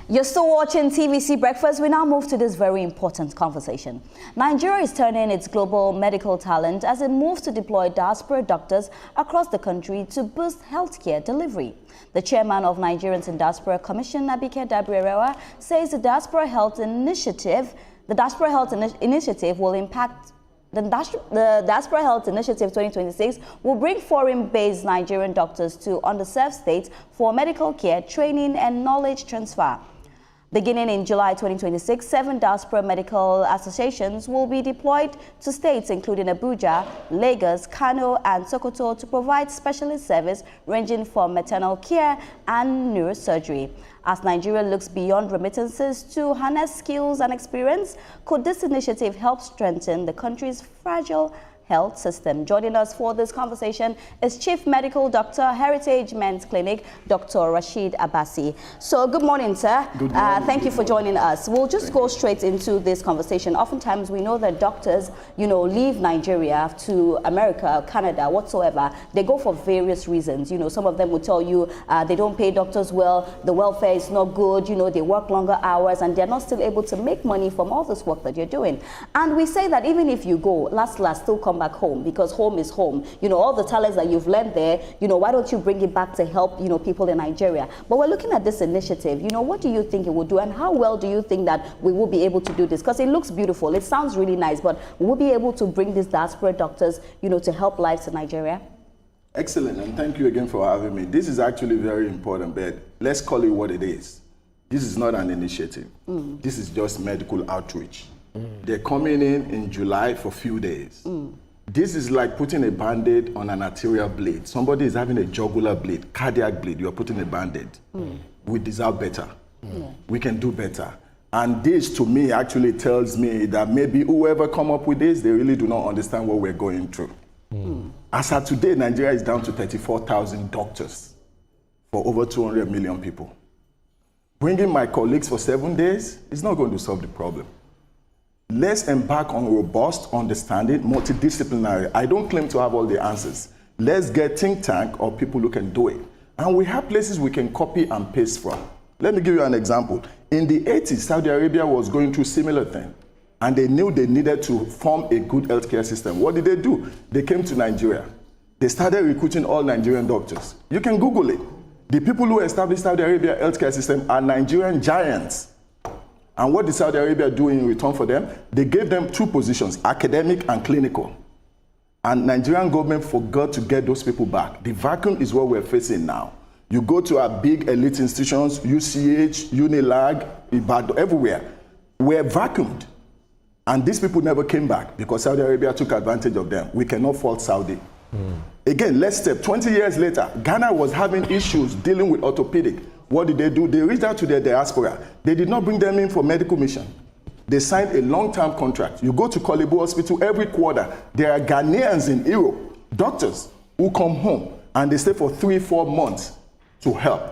You're still watching TVC Breakfast. We now move to this very important conversation. Nigeria is turning its global medical talent as it moves to deploy diaspora doctors across the country to boost healthcare delivery. The chairman of Nigerians in Diaspora Commission, Abike Dabrierewa, says the Diaspora Health Initiative will impact. The Diaspora Health Initiative 2026 will bring foreign-based Nigerian doctors to underserved states for medical care, training, and knowledge transfer. Beginning in July 2026, 7 diaspora medical associations will be deployed to states including Abuja, Lagos, Kano, and Sokoto to provide specialist service ranging from maternal care and neurosurgery. As Nigeria looks beyond remittances to harness skills and experience, could this initiative help strengthen the country's fragile health system? Joining us for this conversation is Chief Medical Doctor, Heritage Men's Clinic, Dr. Rashid Abbasi. So good morning, sir. Good morning. Thank you for joining us. We'll just go straight into this conversation. Oftentimes we know that doctors, leave Nigeria to America, Canada, whatsoever. They go for various reasons. Some of them will tell you they don't pay doctors well, the welfare is not good, they work longer hours, and they're not still able to make money from all this work that you're doing. And we say that even if you go, last, still come back home, because home is home. All the talents that you've learned there, why don't you bring it back to help, people in Nigeria? But we're looking at this initiative. What do you think it will do, and how well do you think that we will be able to do this? Because it looks beautiful, it sounds really nice, but we'll be able to bring these diaspora doctors, to help lives in Nigeria? Excellent, and thank you again for having me. This is actually very important, but let's call it what it is. This is not an initiative. This is just medical outreach. They're coming in July for a few days. This is like putting a Band-Aid on an arterial blade. Somebody is having a jugular bleed, cardiac bleed, you're putting a Band-Aid. We deserve better. We can do better. And this, to me, actually tells me that maybe whoever come up with this, they really do not understand what we're going through. As of today, Nigeria is down to 34,000 doctors for over 200 million people. Bringing my colleagues for 7 days is not going to solve the problem. Let's embark on robust understanding, multidisciplinary. I don't claim to have all the answers. Let's get think tank or people who can do it. And we have places we can copy and paste from. Let me give you an example. In the 80s, Saudi Arabia was going through a similar thing. And they knew they needed to form a good healthcare system. What did they do? They came to Nigeria. They started recruiting all Nigerian doctors. You can Google it. The people who established Saudi Arabia healthcare system are Nigerian giants. And what did Saudi Arabia do in return for them? They gave them 2 positions, academic and clinical. And Nigerian government forgot to get those people back. The vacuum is what we're facing now. You go to our big elite institutions, UCH, Unilag, Ibadan, everywhere. We're vacuumed. And these people never came back because Saudi Arabia took advantage of them. We cannot fault Saudi. Again, let's step 20 years later, Ghana was having issues dealing with orthopedic. What did they do? They reached out to their diaspora. They did not bring them in for medical mission. They signed a long-term contract. You go to Kolebu Hospital every quarter. There are Ghanaians in Europe, doctors, who come home and they stay for 3-4 months to help.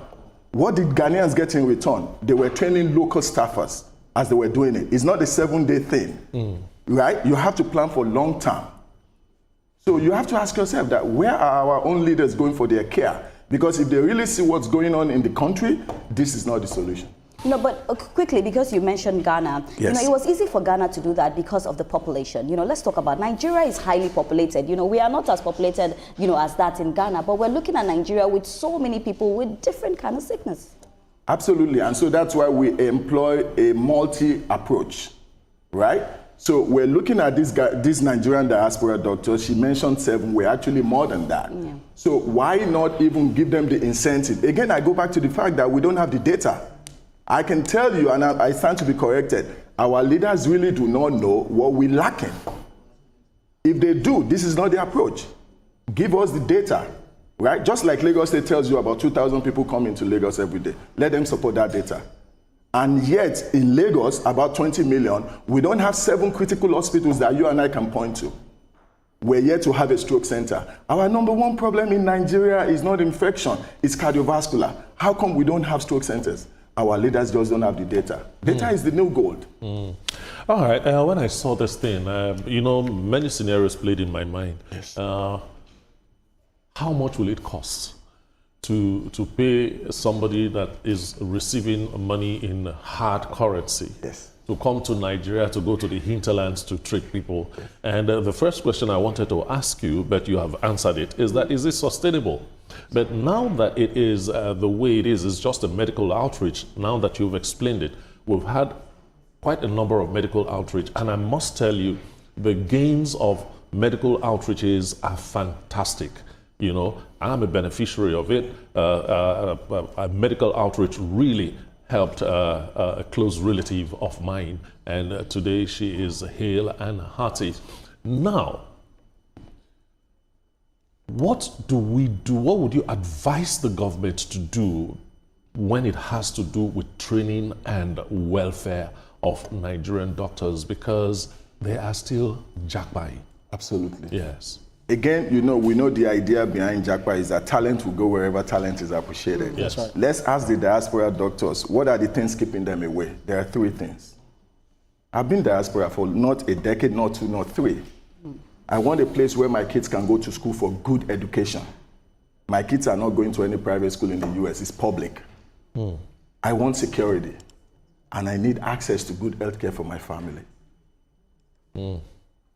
What did Ghanaians get in return? They were training local staffers as they were doing it. It's not a 7-day thing, right? You have to plan for long term. So you have to ask yourself that where are our own leaders going for their care? Because if they really see what's going on in the country, this is not the solution. But quickly, because you mentioned Ghana, yes. It was easy for Ghana to do that because of the population. Let's talk about Nigeria is highly populated. We are not as populated, as that in Ghana, but we're looking at Nigeria with so many people with different kind of sickness. Absolutely, and so that's why we employ a multi-approach, right? So we're looking at this Nigerian diaspora doctor. She mentioned 7. We're actually more than that. So why not even give them the incentive? Again, I go back to the fact that we don't have the data. I can tell you, and I stand to be corrected, our leaders really do not know what we're lacking. If they do, this is not the approach. Give us the data, right? Just like Lagos State tells you about 2,000 people coming to Lagos every day. Let them support that data. And yet, in Lagos, about 20 million, we don't have 7 critical hospitals that you and I can point to. We're yet to have a stroke center. Our number 1 problem in Nigeria is not infection, it's cardiovascular. How come we don't have stroke centers? Our leaders just don't have the data. Data is the new gold. All right, when I saw this thing, many scenarios played in my mind. Yes. How much will it cost? to pay somebody that is receiving money in hard currency to come to Nigeria to go to the hinterlands to treat people. And the first question I wanted to ask you, but you have answered it, is that is it sustainable? But now that it is the way it is, it's just a medical outreach. Now that you've explained it, we've had quite a number of medical outreach, and I must tell you, the gains of medical outreaches are fantastic. You know, I'm a beneficiary of it. Medical outreach really helped a close relative of mine, and today she is hale and hearty. Now, what do we do? What would you advise the government to do when it has to do with training and welfare of Nigerian doctors, because they are still jackpying? Absolutely. Yes. Again, you know, we know the idea behind jackpot is that talent will go wherever talent is appreciated. Yes. Right. Let's ask the diaspora doctors, what are the things keeping them away? There are three things. I've been diaspora for not a decade, not two, not three. I want a place where my kids can go to school for good education. My kids are not going to any private school in the US, it's public. I want security, and I need access to good healthcare for my family.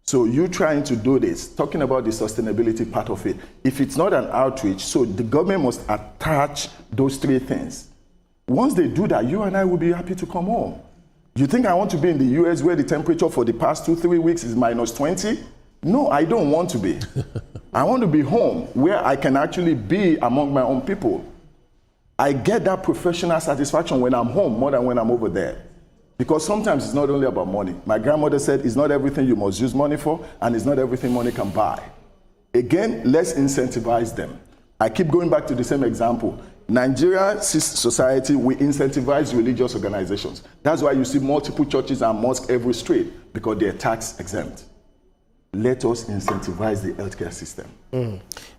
So you trying to do this, talking about the sustainability part of it, if it's not an outreach, so the government must attach those three things. Once they do that, you and I will be happy to come home. You think I want to be in the US where the temperature for the past 2-3 weeks is -20? No, I don't want to be. I want to be home where I can actually be among my own people. I get that professional satisfaction when I'm home more than when I'm over there. Because sometimes it's not only about money. My grandmother said it's not everything you must use money for, and it's not everything money can buy. Again, let's incentivize them. I keep going back to the same example. Nigeria society, we incentivize religious organizations. That's why you see multiple churches and mosques every street, because they're tax exempt. Let us incentivize the healthcare system.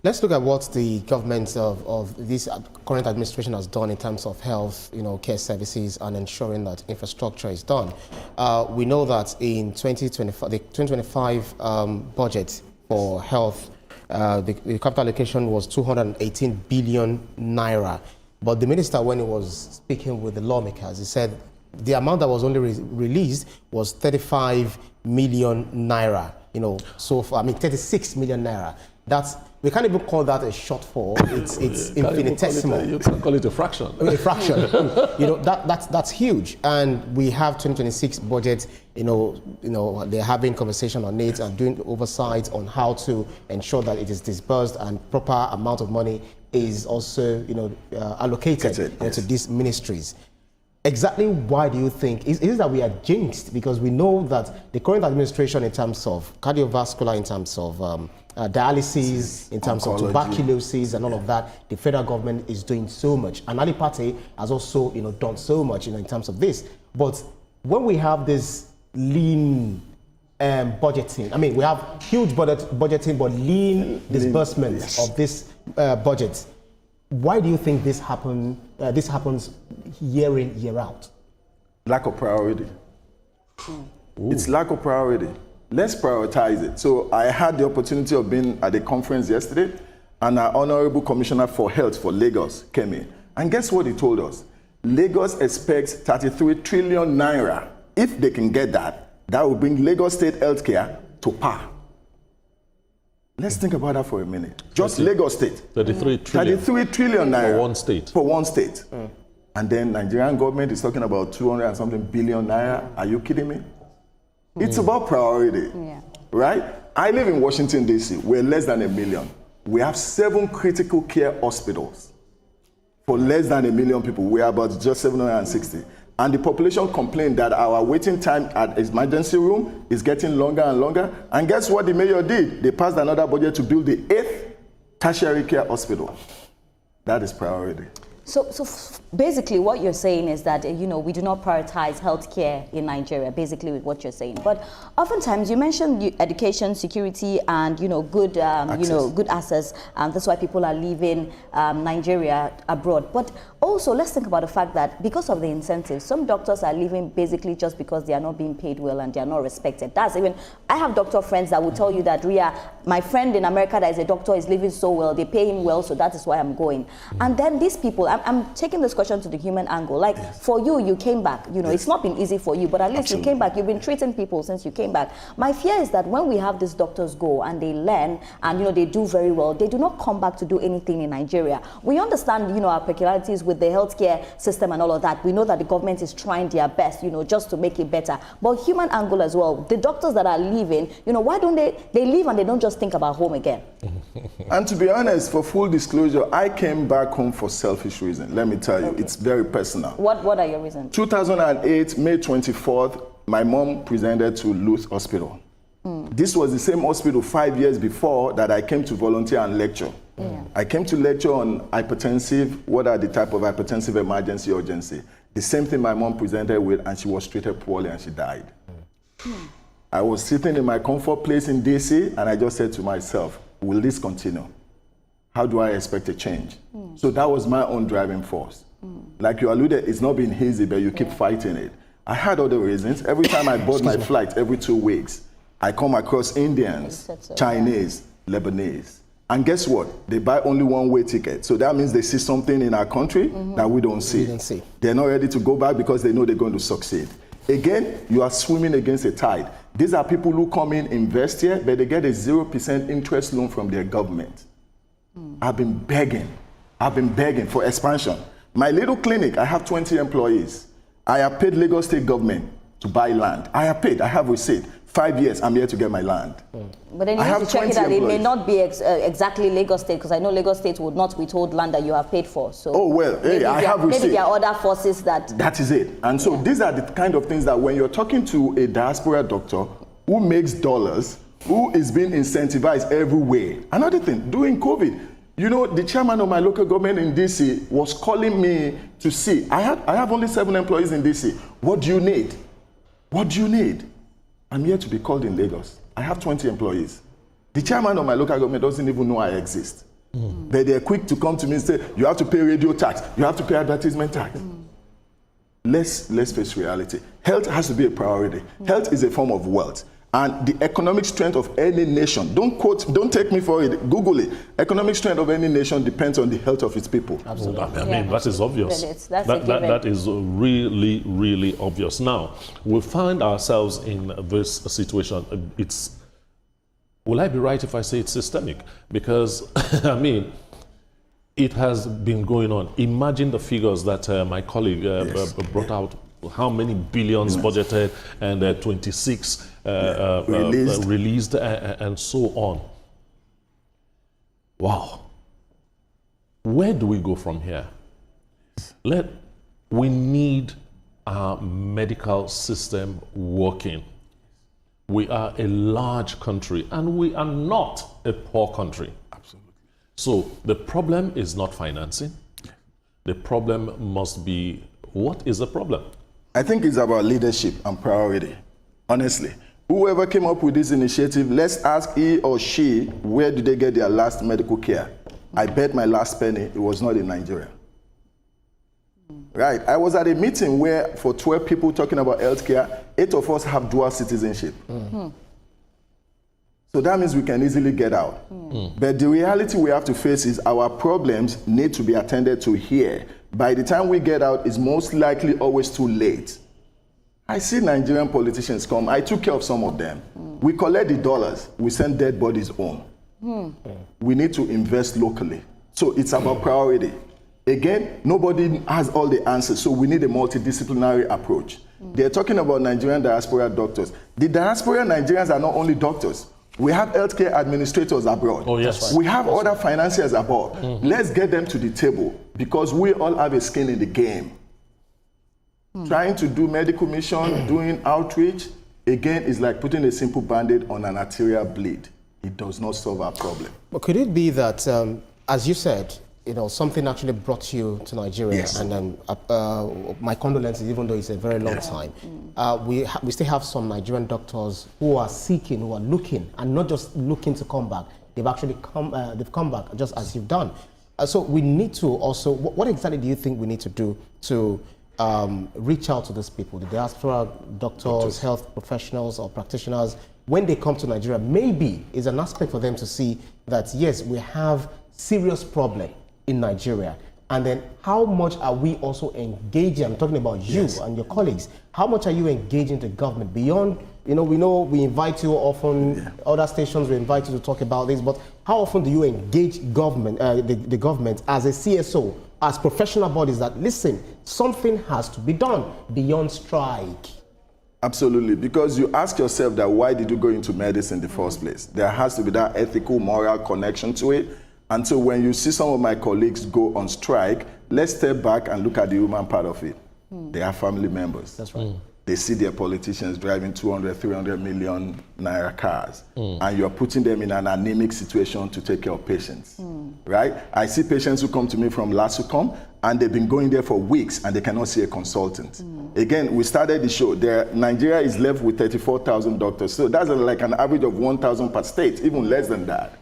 Let's look at what the government of this current administration has done in terms of health, care services, and ensuring that infrastructure is done. We know that in 2025, the 2025 budget for health, the capital allocation was 218 billion naira. But the minister, when he was speaking with the lawmakers, he said the amount that was only released was 35 million naira. So far, 36 million naira. We can't even call that a shortfall. It's infinitesimal. You can call it a fraction. A fraction. That's huge. And we have 2026 budget. They're having conversation on it and doing oversight on how to ensure that it is disbursed and proper amount of money is also allocated to these ministries. Exactly why do you think? Is it that we are jinxed? Because we know that the current administration, in terms of cardiovascular, in terms of dialysis, in terms of tuberculosis and all of that, the federal government is doing so much. And Ali Party has also done so much in terms of this. But when we have this lean budgeting, we have huge budgeting, but lean disbursement of this budget. Why do you think this happens year in, year out? Lack of priority. It's lack of priority. Let's prioritize it. So I had the opportunity of being at a conference yesterday, and our Honorable Commissioner for Health for Lagos came in. And guess what he told us? Lagos expects 33 trillion naira. If they can get that, that will bring Lagos State healthcare to par. Let's think about that for a minute. Just Lagos State. 33 trillion naira. For one state. For one state. And then Nigerian government is talking about 200 and something billion naira. Are you kidding me? It's about priority, right? I live in Washington, D.C. We're less than 1 million. We have 7 critical care hospitals for less than 1 million people. We're about just 760. And the population complained that our waiting time at emergency room is getting longer and longer. And guess what the mayor did? They passed another budget to build the 8th tertiary care hospital. That is priority. So basically what you're saying is that, we do not prioritize healthcare in Nigeria, basically with what you're saying. But oftentimes you mentioned education, security, and, good access. That's why people are leaving Nigeria abroad. But also let's think about the fact that because of the incentives, some doctors are leaving basically just because they are not being paid well and they are not respected. I have doctor friends that will tell you that, Ria, my friend in America that is a doctor is living so well, they pay him well, so that is why I'm going. And then these people, I'm taking this question to the human angle. Like for you came back, you know, it's not been easy for you, but at least you came back. You've been treating people since you came back. My fear is that when we have these doctors go and they learn and, you know, they do very well, they do not come back to do anything in Nigeria. We understand, you know, our peculiarities with the healthcare system and all of that. We know that the government is trying their best, you know, just to make it better. But human angle as well, the doctors that are leaving, you know, why don't they leave and they don't just think about home again? And to be honest, for full disclosure, I came back home for selfish reasons. Let me tell you, it's very personal. What are your reasons? 2008, May 24th, my mom presented to Luth Hospital. This was the same hospital 5 years before that I came to volunteer and lecture. I came to lecture on hypertensive, what are the type of hypertensive emergency urgency. The same thing my mom presented with, and she was treated poorly and she died. I was sitting in my comfort place in DC and I just said to myself, will this continue? How do I expect a change? So that was my own driving force. Like you alluded, it's not been easy, but you keep fighting it. I had other reasons. Every time I bought my flight, every 2 weeks, I come across Indians, Chinese, Lebanese. And guess what? They buy only one-way ticket. So that means they see something in our country that we don't see. They're not ready to go back because they know they're going to succeed. Again, you are swimming against a tide. These are people who come in, invest here, but they get a 0% interest loan from their government. I've been begging for expansion. My little clinic, I have 20 employees. I have paid Lagos State government to buy land. I have paid, I have receipt. 5 years, I'm here to get my land. But then you need to check it that it may not be exactly Lagos State, because I know Lagos State would not withhold land that you have paid for. So oh, well, hey, I have receipt. Maybe there are other forces that... That is it. And so these are the kind of things that when you're talking to a diaspora doctor who makes dollars, who is being incentivized everywhere. Another thing, during COVID, you know, the chairman of my local government in DC was calling me to see. I have only 7 employees in DC. What do you need? What do you need? I'm here to be called in Lagos. I have 20 employees. The chairman of my local government doesn't even know I exist. But they're quick to come to me and say, you have to pay radio tax, you have to pay advertisement tax. Let's face reality. Health has to be a priority. Health is a form of wealth. And the economic strength of any nation, don't take me for it, Google it. Economic strength of any nation depends on the health of its people. Absolutely. I mean, that is obvious. That is really, really obvious. Now, we find ourselves in this situation. Will I be right if I say it's systemic? Because, I mean, it has been going on. Imagine the figures that my colleague brought out. How many billions budgeted and 26 released and so on. Wow. Where do we go from here? We need our medical system working. We are a large country and we are not a poor country. Absolutely. So the problem is not financing. The problem must be, what is the problem? I think it's about leadership and priority, honestly. Whoever came up with this initiative, let's ask he or she, where did they get their last medical care? I bet my last penny, it was not in Nigeria. Right, I was at a meeting where for 12 people talking about healthcare, 8 of us have dual citizenship. So that means we can easily get out. But the reality we have to face is our problems need to be attended to here. By the time we get out, it's most likely always too late. I see Nigerian politicians come. I took care of some of them. We collect the dollars. We send dead bodies home. We need to invest locally. So it's about priority. Again, nobody has all the answers, so we need a multidisciplinary approach. They're talking about Nigerian diaspora doctors. The diaspora Nigerians are not only doctors. We have healthcare administrators abroad. Oh, yes. We have other financiers abroad. Let's get them to the table because we all have a skin in the game. Trying to do medical mission, doing outreach, again, is like putting a simple band-aid on an arterial bleed. It does not solve our problem. But could it be that, as you said, you know, something actually brought you to Nigeria, and then my condolences, even though it's a very long time. We still have some Nigerian doctors who are seeking, who are looking, and not just looking to come back. They've actually come back just as you've done. So we need to also, what exactly do you think we need to do to reach out to these people, the diaspora doctors, health professionals or practitioners, when they come to Nigeria, maybe is an aspect for them to see that, yes, we have serious problem in Nigeria. And then how much are we also engaging? I'm talking about you and your colleagues. How much are you engaging the government beyond, we know we invite you often, other stations we invite you to talk about this, but how often do you engage government, the government as a CSO, as professional bodies that, listen, something has to be done beyond strike? Absolutely, because you ask yourself that why did you go into medicine in the first place? There has to be that ethical, moral connection to it. And so when you see some of my colleagues go on strike, let's step back and look at the human part of it. They are family members. That's right. They see their politicians driving 200, 300 million naira cars, and you're putting them in an anemic situation to take care of patients, right? I see patients who come to me from Lasucom, and they've been going there for weeks, and they cannot see a consultant. Again, we started the show. Nigeria is left with 34,000 doctors, so that's like an average of 1,000 per state, even less than that.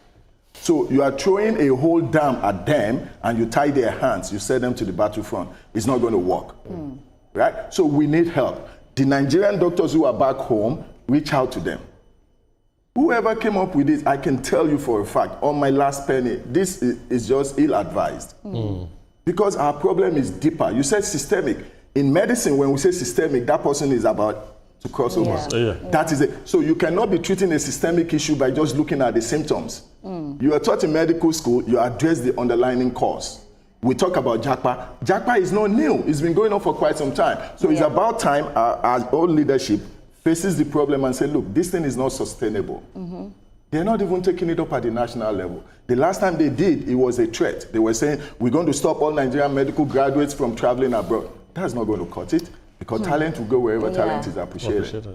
So you are throwing a whole dam at them, and you tie their hands, you send them to the battlefront. It's not going to work, right? So we need help. The Nigerian doctors who are back home, reach out to them. Whoever came up with this, I can tell you for a fact, on my last penny, this is just ill-advised. Because our problem is deeper. You said systemic. In medicine, when we say systemic, that person is about to cross over. That is it. So you cannot be treating a systemic issue by just looking at the symptoms. You are taught in medical school, you address the underlying cause. We talk about JAPA. JAPA is not new. It's been going on for quite some time. So it's about time our old leadership faces the problem and say, look, this thing is not sustainable. They're not even taking it up at the national level. The last time they did, it was a threat. They were saying, we're going to stop all Nigerian medical graduates from traveling abroad. That's not going to cut it, because talent will go wherever talent is appreciated.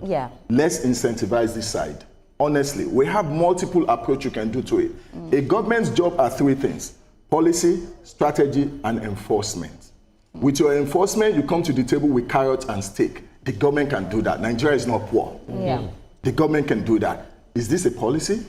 Let's incentivize this side. Honestly, we have multiple approaches you can do to it. A government's job are three things: policy, strategy, and enforcement. With your enforcement, you come to the table with carrot and stick. The government can do that. Nigeria is not poor. The government can do that. Is this a policy?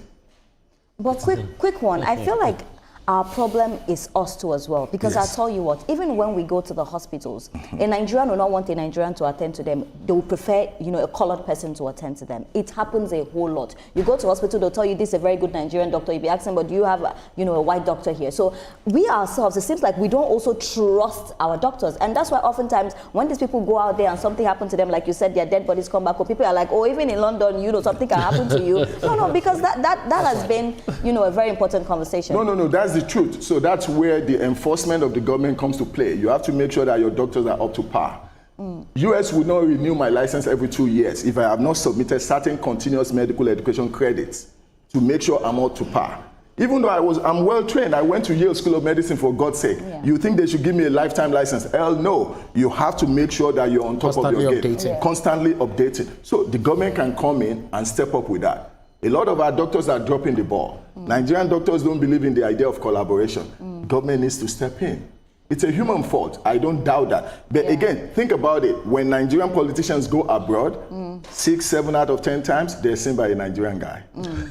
But quick one. I feel like our problem is us too as well, because I'll tell you what, even when we go to the hospitals, a Nigerian will not want a Nigerian to attend to them. They will prefer, a colored person to attend to them. It happens a whole lot. You go to hospital, they'll tell you this is a very good Nigerian doctor. You'll be asking, but do you have a white doctor here? So we ourselves, it seems like we don't also trust our doctors. And that's why oftentimes when these people go out there and something happens to them, like you said, their dead bodies come back, or people are like, oh, even in London, something can happen to you. No, because that has been, a very important conversation. No, that's the truth. So that's where the enforcement of the government comes to play. You have to make sure that your doctors are up to par. US would not renew my license every 2 years if I have not submitted certain continuous medical education credits to make sure I'm up to par. Even though I'm well trained, I went to Yale School of Medicine, for God's sake. You think they should give me a lifetime license? Hell no. You have to make sure that you're on top of your game. Constantly updated. So the government can come in and step up with that. A lot of our doctors are dropping the ball. Nigerian doctors don't believe in the idea of collaboration. Government needs to step in. It's a human fault. I don't doubt that. But again, think about it. When Nigerian politicians go abroad, 6, 7 out of 10 times, they're seen by a Nigerian guy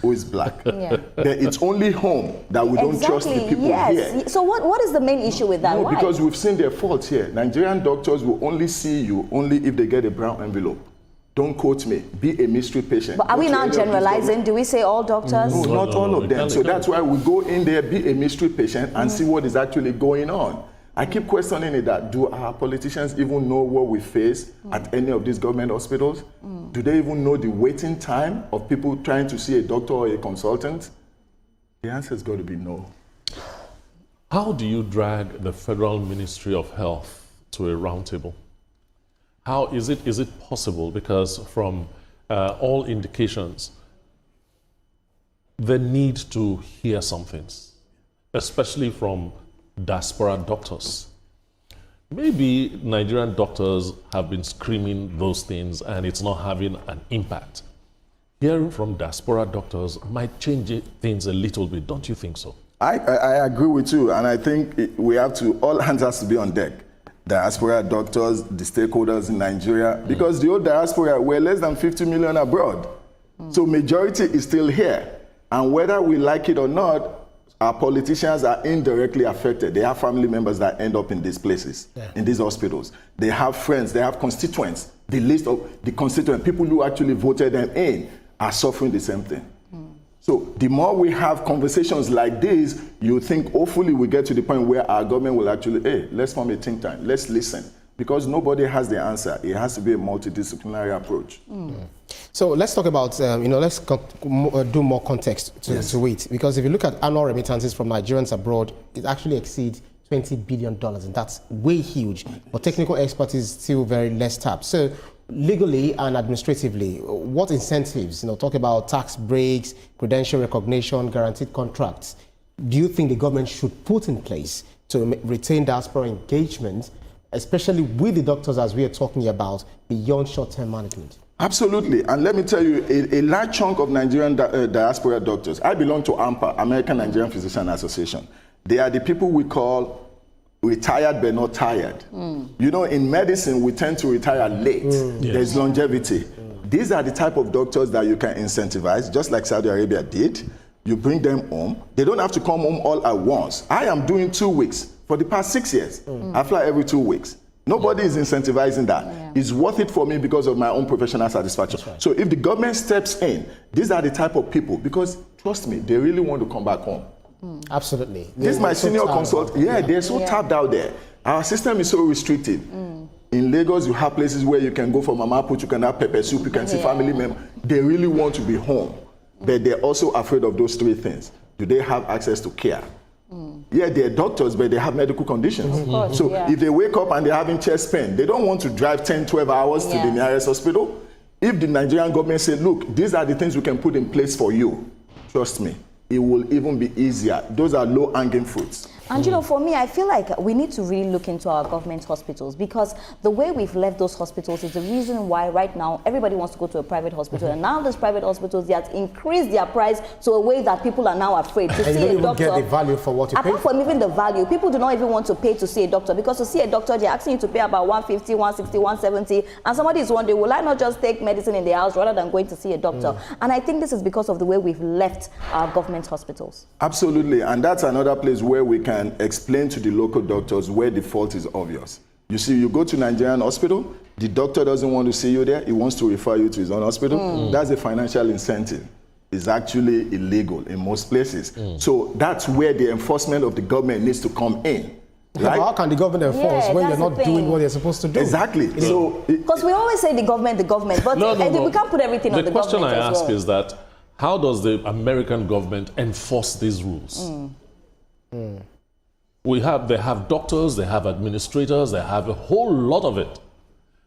who is black. But it's only home that we don't trust the people here. So what is the main issue with that? No, Why? because we've seen their faults here. Nigerian doctors will only see you only if they get a brown envelope. Don't quote me. Be a mystery patient. But are we now generalizing? Do we say all doctors? No, not all of them. So that's why we go in there, be a mystery patient, and see what is actually going on. I keep questioning it that, do our politicians even know what we face at any of these government hospitals? Do they even know the waiting time of people trying to see a doctor or a consultant? The answer has got to be no. How do you drag the Federal Ministry of Health to a roundtable? How is it possible? Because from all indications, they need to hear some things, especially from diaspora doctors. Maybe Nigerian doctors have been screaming those things and it's not having an impact. Hearing from diaspora doctors might change things a little bit, don't you think so? I agree with you, and I think we have to, all hands has to be on deck. Diaspora doctors, the stakeholders in Nigeria, because the old diaspora were less than 50 million abroad. So majority is still here. And whether we like it or not, our politicians are indirectly affected. They have family members that end up in these places, in these hospitals. They have friends, they have constituents. The list of the constituents, people who actually voted them in, are suffering the same thing. So the more we have conversations like this, you think hopefully we get to the point where our government will actually, hey, let's form a think tank, let's listen. Because nobody has the answer. It has to be a multidisciplinary approach. So let's talk about, let's do more context to it. Because if you look at annual remittances from Nigerians abroad, it actually exceeds $20 billion, and that's way huge. But technical expertise is still very less tapped. So legally and administratively, what incentives, talk about tax breaks, credential recognition, guaranteed contracts, do you think the government should put in place to retain diaspora engagement, especially with the doctors as we are talking about, beyond short-term management? Absolutely. And let me tell you, a large chunk of Nigerian diaspora doctors, I belong to AMPA, American Nigerian Physician Association. They are the people we call retired but not tired. In medicine, we tend to retire late. There's longevity. These are the type of doctors that you can incentivize, just like Saudi Arabia did. You bring them home. They don't have to come home all at once. I am doing 2 weeks. For the past 6 years, I fly every 2 weeks. Nobody is incentivizing that. It's worth it for me because of my own professional satisfaction. So if the government steps in, these are the type of people, because trust me, they really want to come back home. Absolutely. This is my senior consultant. They're so tapped out there. Our system is so restricted. In Lagos, you have places where you can go for mama put, you can have pepper soup, you can see family members. They really want to be home, but they're also afraid of those 3 things. Do they have access to care? They're doctors, but they have medical conditions. So if they wake up and they're having chest pain, they don't want to drive 10, 12 hours to the nearest hospital. If the Nigerian government said, look, these are the things we can put in place for you, trust me, it will even be easier. Those are low-hanging fruits. And for me, I feel like we need to really look into our government hospitals, because the way we've left those hospitals is the reason why right now everybody wants to go to a private hospital. And now those private hospitals, they have increased their price to a way that people are now afraid to see a doctor. And you don't even get the value for what you pay. Apart from even the value, people do not even want to pay to see a doctor, because to see a doctor, they're asking you to pay about 150, 160, 170. And somebody is wondering, will I not just take medicine in the house rather than going to see a doctor? And I think this is because of the way we've left our government hospitals. Absolutely. And that's another place where we can explain to the local doctors where the fault is obvious. You see, you go to Nigerian hospital, the doctor doesn't want to see you there, he wants to refer you to his own hospital. That's a financial incentive. It's actually illegal in most places. So that's where the enforcement of the government needs to come in. Right? How can the government enforce when you're not doing what they're supposed to do? Exactly. So, because we always say the government, but we can't put everything on the government. The question I ask is that, how does the American government enforce these rules? They have doctors, they have administrators, they have a whole lot of it.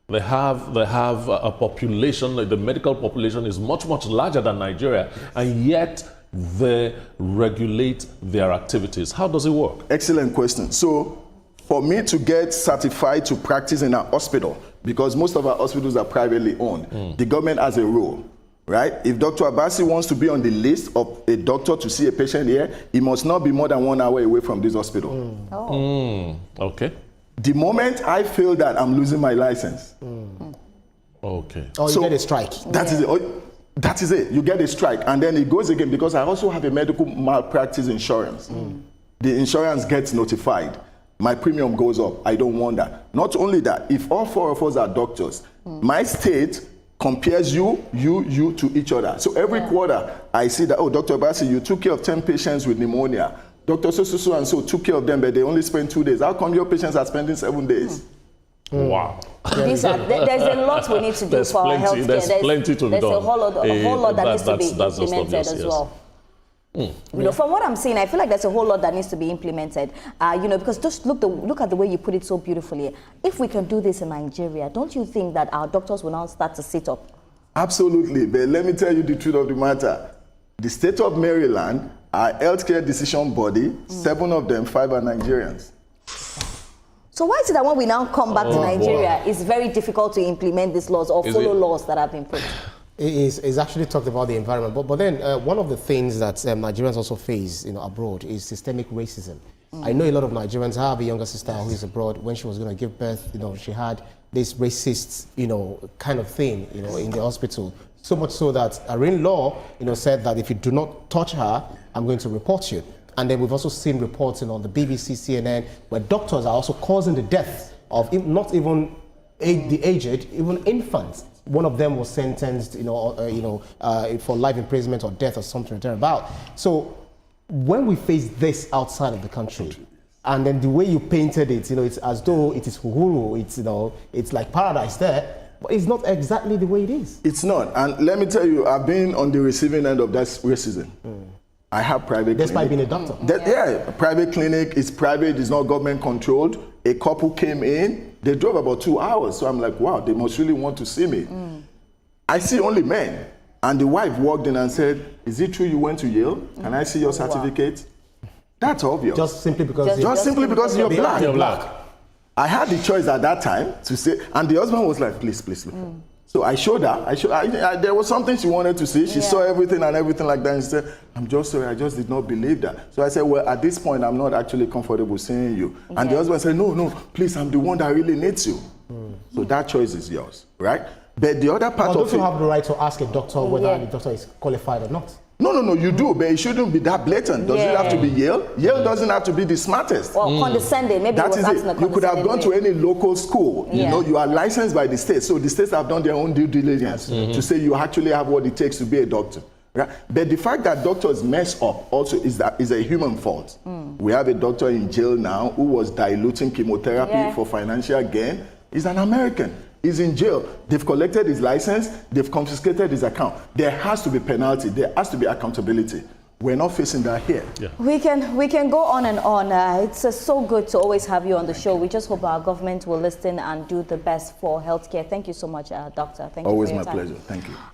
They have a population, the medical population is much, much larger than Nigeria, and yet they regulate their activities. How does it work? Excellent question. So for me to get certified to practice in a hospital, because most of our hospitals are privately owned, the government has a rule. Right? If Dr. Abasi wants to be on the list of a doctor to see a patient here, he must not be more than 1 hour away from this hospital. Okay. The moment I feel that, I'm losing my license. Okay. Oh, you get a strike. That is it. That is it. You get a strike. And then it goes again, because I also have a medical malpractice insurance. The insurance gets notified. My premium goes up. I don't want that. Not only that, if all 4 of us are doctors, my state compares you to each other. So every quarter, I see that, oh, Dr. Bassi, you took care of 10 patients with pneumonia. Dr. So and so took care of them, but they only spent 2 days. How come your patients are spending 7 days? Wow. There's a lot we need to do for our healthcare. There's plenty to be done. There's a whole lot that needs to be implemented as well. From what I'm seeing, I feel like there's a whole lot that needs to be implemented. Because just look at the way you put it so beautifully. If we can do this in Nigeria, don't you think that our doctors will now start to sit up? Absolutely. But let me tell you the truth of the matter. The state of Maryland, our healthcare decision body, 7 of them, 5 are Nigerians. So why is it that when we now come back to Nigeria, it's very difficult to implement these laws or follow laws that have been put? It's actually talked about the environment, but then one of the things that Nigerians also face, abroad is systemic racism. I know a lot of Nigerians. I have a younger sister who is abroad. When she was going to give birth, she had this racist, kind of thing, in the hospital. So much so that her in-law, said that if you do not touch her, I'm going to report you. And then we've also seen reporting on the BBC, CNN, where doctors are also causing the death of not even the aged, even infants. One of them was sentenced, for life imprisonment or death or something thereabout. So when we face this outside of the country, and then the way you painted it, it's as though it is Uhuru, it's like paradise there. But it's not exactly the way it is. It's not. And let me tell you, I've been on the receiving end of that racism. I have private clinic. Despite being a doctor. Yeah, private clinic, it's private, it's not government controlled. A couple came in, they drove about 2 hours. So I'm like, wow, they must really want to see me. I see only men. And the wife walked in and said, is it true you went to Yale? Can I see your certificate? Wow. That's obvious. Just simply because you're black. You're black. I had the choice at that time to say, and the husband was like, please, please, please. So I showed her. There was something she wanted to see. She saw everything and everything like that. And she said, I'm just sorry, I just did not believe that. So I said, well, at this point, I'm not actually comfortable seeing you. And the husband said, no, please, I'm the one that really needs you. So that choice is yours, right? But the other part of it... Don't you have the right to ask a doctor whether the doctor is qualified or not? No, you do, but it shouldn't be that blatant. Does it have to be Yale? Yale doesn't have to be the smartest. Well, condescending, maybe that is it. You could have gone to any local school. You are licensed by the state, so the states have done their own due diligence to say you actually have what it takes to be a doctor. Right? But the fact that doctors mess up also is a human fault. We have a doctor in jail now who was diluting chemotherapy for financial gain. He's an American. He's in jail. They've collected his license. They've confiscated his account. There has to be penalty. There has to be accountability. We're not facing that here. Yeah. We can go on and on. It's so good to always have you on the show. We just hope our government will listen and do the best for healthcare. Thank you so much, Doctor. Thank you. Always my pleasure. Thank you.